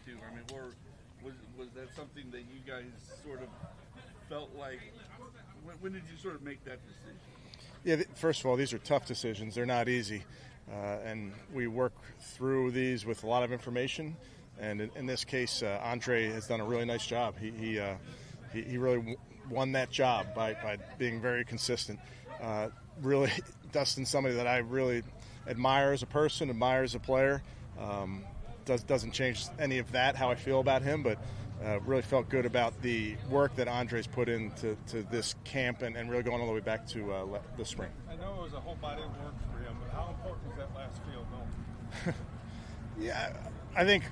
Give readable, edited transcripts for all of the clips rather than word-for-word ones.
too? I mean, or was that something that you guys sort of felt like? When did you sort of make that decision? Yeah, first of all, these are tough decisions. They're not easy. And we work through these with a lot of information. And in this case, Andre has done a really nice job. He really won that job by being very consistent. Really, Dustin's somebody that I really admire as a person, admire as a player. Doesn't change any of that, how I feel about him, but really felt good about the work that Andre's put into this camp and really going all the way back to the spring. I know it was a whole body of work for him, but how important was that last field goal? Yeah, I think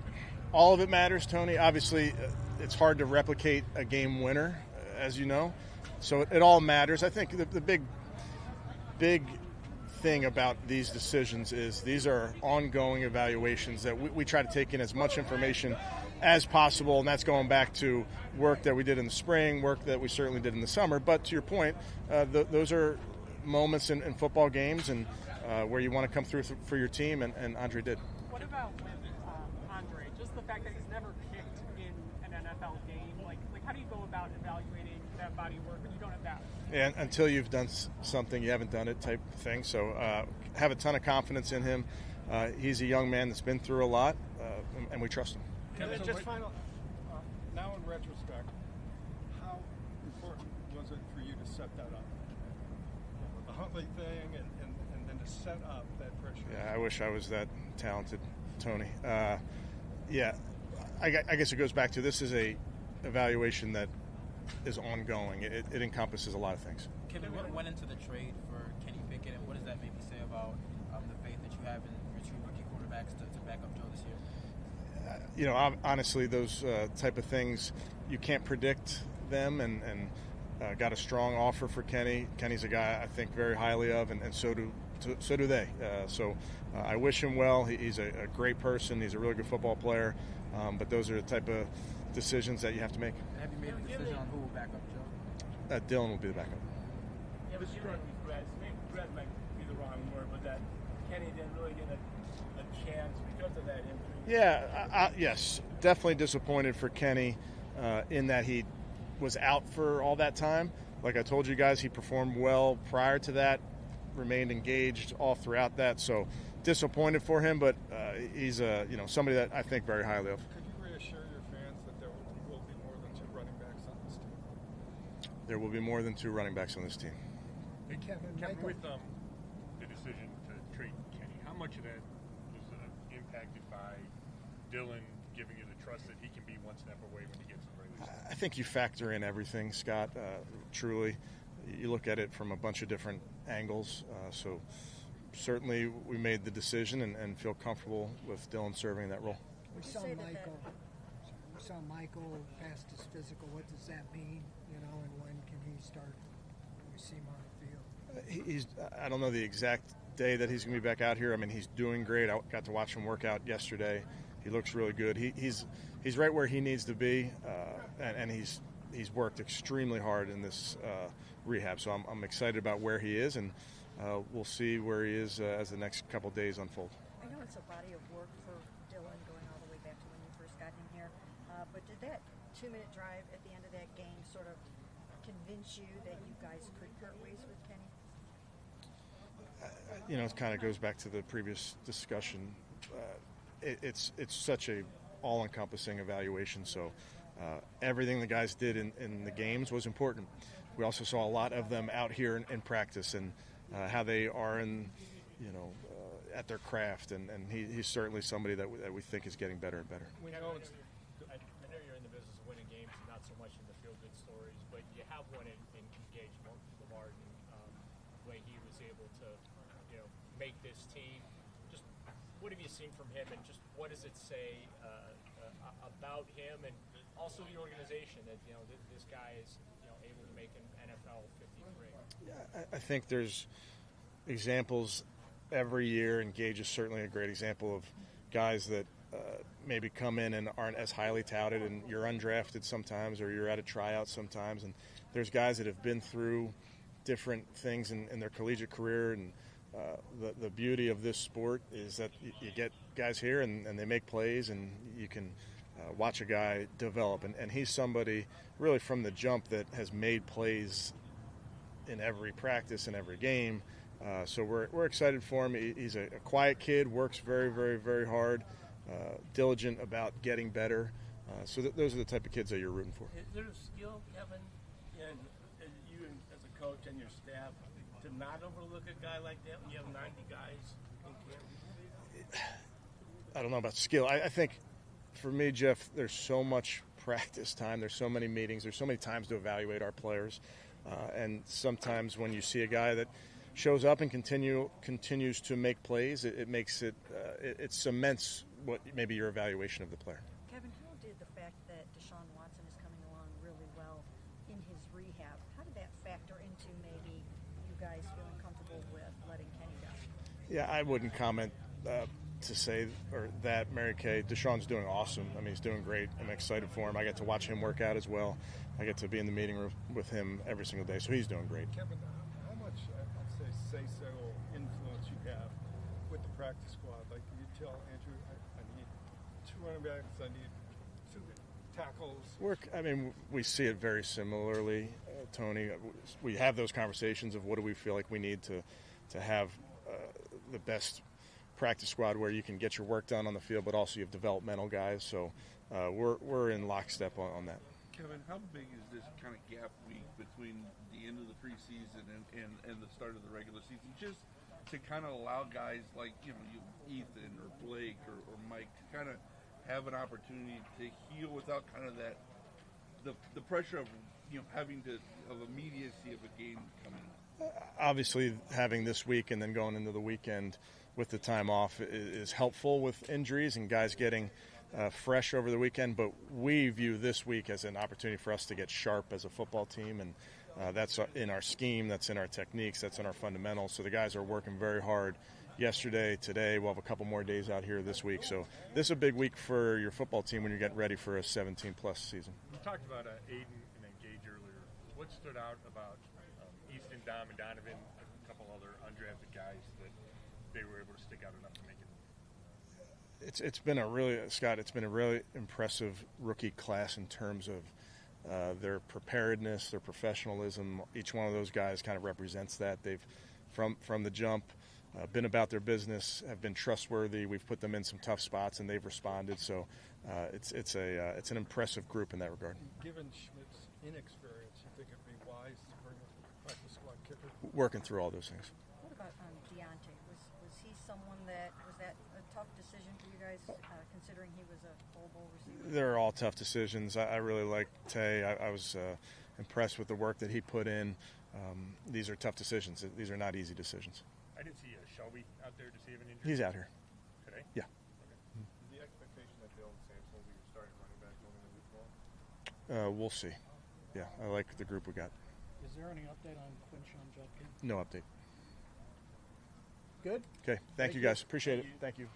all of it matters, Tony. Obviously, it's hard to replicate a game winner, as you know, so it all matters. I think the big thing about these decisions is these are ongoing evaluations that we try to take in as much information as possible, and that's going back to work that we did in the spring, work that we certainly did in the summer. But to your point, those are moments in football games and where you want to come through for your team, and Andre did. What about with Andre? Just the fact that he's never kicked in an NFL game. Like how do you go about evaluating that body of work when you don't have that? And until you've done something, you haven't done it type thing. So have a ton of confidence in him. He's a young man that's been through a lot, and we trust him. Kevin, just final. Now in retrospect, how important was it for you to set that up? The Huntley thing and then to set up that pressure. Yeah, I wish I was that talented, Tony. Yeah, I guess it goes back to this is a evaluation that is ongoing. It encompasses a lot of things. Kevin, what went into the trade for Kenny Pickett, and what does that maybe say about the faith that you have in your two rookie quarterbacks to back up Joe this year? Honestly, those type of things, you can't predict them, and got a strong offer for Kenny. Kenny's a guy I think very highly of, and so do they. I wish him well. He's a great person. He's a really good football player, but those are the type of decisions that you have to make. Have you made a decision on who will back up Joe? Dylan will be the backup. Yeah, but regret might be the wrong word, but that Kenny didn't really get a chance because of that injury. Yeah, yes, definitely disappointed for Kenny in that he was out for all that time. Like I told you guys, he performed well prior to that, remained engaged all throughout that. So disappointed for him, but he's somebody that I think very highly of. Could you reassure your fans that there will be more than two running backs on this team? There will be more than two running backs on this team. Hey, Kevin, with the decision to trade Kenny, how much of that was impacted by Dylan giving you the trust that he can be one step away when he gets released? I think you factor in everything, Scott. Truly, you look at it from a bunch of different angles. So certainly we made the decision and feel comfortable with Dylan serving that role. We saw Michael past his physical. What does that mean? And when can he start? When we see him on the field. I don't know the exact day that he's going to be back out here. I mean, he's doing great. I got to watch him work out yesterday. He looks really good. He's right where he needs to be, and he's worked extremely hard in this rehab. So I'm excited about where he is, and we'll see where he is as the next couple days unfold. I know it's a body of work for Dylan going all the way back to when you first got him here, but did that 2-minute drive at the end of that game sort of convince you that you guys could part ways with Kenny? It kind of goes back to the previous discussion. It's such a all-encompassing evaluation. So everything the guys did in the games was important. We also saw a lot of them out here in practice and how they are at their craft. And he's certainly somebody that we think is getting better and better. I know you're in the business of winning games, not so much in the feel-good stories, but you have one in engagement. Lamar, the way he was able to, make this team. Just what have you seen from him, and just what does it say about him, and also the organization that this guy is able to make an NFL 53? Yeah, I think there's examples every year, and Gage is certainly a great example of guys that maybe come in and aren't as highly touted, and you're undrafted sometimes, or you're at a tryout sometimes, and there's guys that have been through different things in their collegiate career, and the beauty of this sport is that you get guys here and they make plays, and you can watch a guy develop, and he's somebody really from the jump that has made plays in every practice and every game. So we're excited for him. He's a quiet kid, works very, very, very hard, diligent about getting better. So those are the type of kids that you're rooting for. Is there a skill, Kevin, and you as a coach and your staff, to not overlook a guy like that when you have 90 guys in camp? I don't know about skill. I think for me, Jeff, there's so much practice time. There's so many meetings. There's so many times to evaluate our players. And sometimes when you see a guy that shows up and continues to make plays, it makes it cements what maybe your evaluation of the player. Kevin, how did the fact that Deshaun Watson is coming along really well in his rehab, how did that factor into maybe you guys feeling comfortable with letting Kenny go? Yeah, I wouldn't comment to say or that, Mary Kay. Deshaun's doing awesome. I mean, he's doing great. I'm excited for him. I get to watch him work out as well. I get to be in the meeting room with him every single day, so he's doing great. Kevin, how much, I'd say-so influence you have with the practice squad? Like, you tell Andrew, I need 2 running backs, I need 2 tackles. We see it very similarly, Tony. We have those conversations of what do we feel like we need to have the best practice squad where you can get your work done on the field, but also you have developmental guys. So we're in lockstep on that. Kevin, how big is this kind of gap week between the end of the preseason and the start of the regular season, just to kind of allow guys like Ethan or Blake or Mike to kind of have an opportunity to heal without kind of that the pressure of having of immediacy of a game coming up? Obviously, having this week and then going into the weekend with the time off is helpful with injuries and guys getting fresh over the weekend, but we view this week as an opportunity for us to get sharp as a football team, and that's in our scheme, that's in our techniques, that's in our fundamentals. So the guys are working very hard yesterday, today. We'll have a couple more days out here this week. So this is a big week for your football team when you're getting ready for a 17-plus season. You talked about Aiden and then Gage earlier. What stood out about Easton, Dom, and Donovan, a couple other undrafted guys that they were able to stick out enough to make it? It's been a really impressive rookie class in terms of their preparedness, their professionalism. Each one of those guys kind of represents that. They've, from the jump, been about their business, have been trustworthy. We've put them in some tough spots, and they've responded. So it's an impressive group in that regard. Given Schmidt's inexperience, you think it'd be wise to bring a practice squad kicker? Working through all those things. What about Deontay? Was he someone was that a tough decision for you guys, considering he was a Pro Bowl receiver? They're all tough decisions. I really like Tay. I was impressed with the work that he put in. These are tough decisions. These are not easy decisions. I didn't see Shelby out there to save an injury. He's out here. Today? Yeah. Okay. Is the expectation that Dylan Sampson will be your starting running back going into week 1? We'll see. Yeah, I like the group we got. Is there any update on Quinshon Judkins? No update. Good. Okay. Thank you, guys. Appreciate it. Thank you.